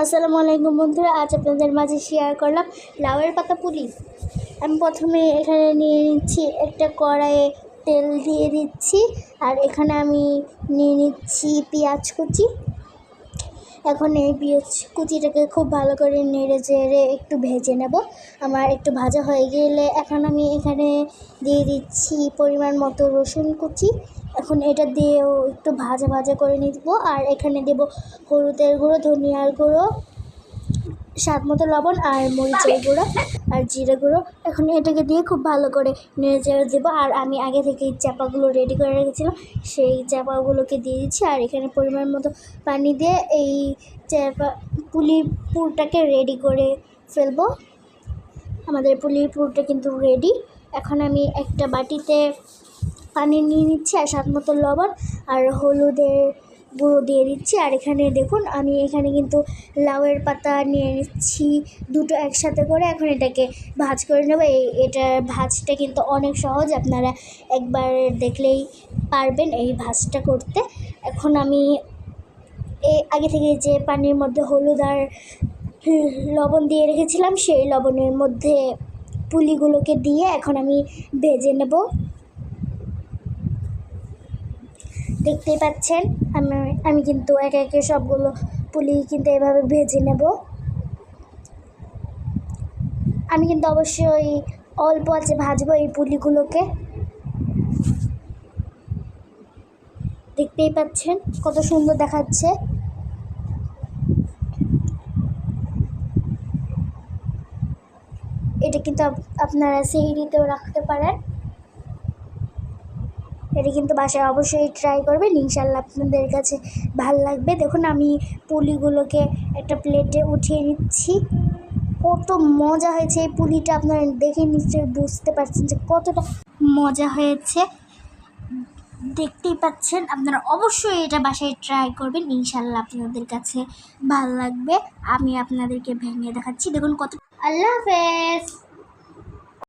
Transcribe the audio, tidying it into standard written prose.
আসসালামু আলাইকুম বন্ধুরা, আজ আপনাদের মাঝে শেয়ার করলাম লাউয়ের পাতা পুলি। আমি প্রথমে এখানে নিয়ে নিচ্ছি একটা কড়াইয়ে তেল দিয়ে দিচ্ছি, আর এখানে আমি নিয়ে নিচ্ছি পেঁয়াজ কুচি। এখন এই পেঁয়াজ কুচিটাকে খুব ভালো করে নেড়ে চেড়ে একটু ভেজে নেব। আমার একটু ভাজা হয়ে গেলে এখন আমি এখানে দিয়ে দিচ্ছি পরিমাণ মতো রসুন কুচি। এখন এটা দিয়েও একটু ভাজা ভাজা করে নিব। আর এখানে দেব হলুদের গুঁড়ো, ধনিয়ার গুঁড়ো, স্বাদ মতো লবণ, আর মরিচের গুঁড়ো আর জিরে গুঁড়ো। এখন এটাকে দিয়ে খুব ভালো করে নেড়ে চেড়ে দেবো। আর আমি আগে থেকে চাপাগুলো রেডি করে রেখেছিলাম, সেই চাপাগুলোকে দিয়ে দিচ্ছি। আর এখানে পরিমাণ মতো পানি দিয়ে এই চাপা পুলির পুরটাকে রেডি করে ফেলবো। আমাদের পুলির পুরটা কিন্তু রেডি। এখন আমি একটা বাটিতে পানি নিয়ে নিচ্ছি, আর স্বাদ মতো লবণ আর হলুদের গুঁড়ো দিয়ে দিচ্ছি। আর এখানে দেখুন, আমি এখানে কিন্তু লাউয়ের পাতা নিয়ে নিচ্ছি দুটো একসাথে করে। এখন এটাকে ভাজ করে নেব। এটার ভাজটা কিন্তু অনেক সহজ, আপনারা একবার দেখলেই পারবেন এই ভাজটা করতে। এখন আমি আগে থেকে যে পানির মধ্যে হলুদ আর লবণ দিয়ে রেখেছিলাম, সেই লবণের মধ্যে পুলিগুলোকে দিয়ে এখন আমি ভেজে নেব। দেখতেই পাচ্ছেন আমি কিন্তু একে একে সবগুলো পুলি কিন্তু এভাবে ভেজে নেব। আমি কিন্তু অবশ্যই অল্প আছে ভাজবো এই পুলিগুলোকে। দেখতেই পাচ্ছেন কত সুন্দর দেখাচ্ছে। এটা কিন্তু আপনারা সেহরিতেও রাখতে পারেন। এটা কিন্তু বাসায় অবশ্যই ট্রাই করবেন, ইনশাল্লাহ আপনাদের কাছে ভালো লাগবে। দেখুন, আমি পুলিগুলোকে একটা প্লেটে উঠিয়ে নিচ্ছি। কত মজা হয়েছে এই পুলিটা, আপনারা দেখে নিশ্চয়ই বুঝতে পারছেন যে কতটা মজা হয়েছে। দেখতেই পাচ্ছেন, আপনারা অবশ্যই এটা বাসায় ট্রাই করবেন, ইনশাল্লাহ আপনাদের কাছে ভালো লাগবে। আমি আপনাদেরকে ভেঙে দেখাচ্ছি, দেখুন কত। আল্লাহ হাফেজ।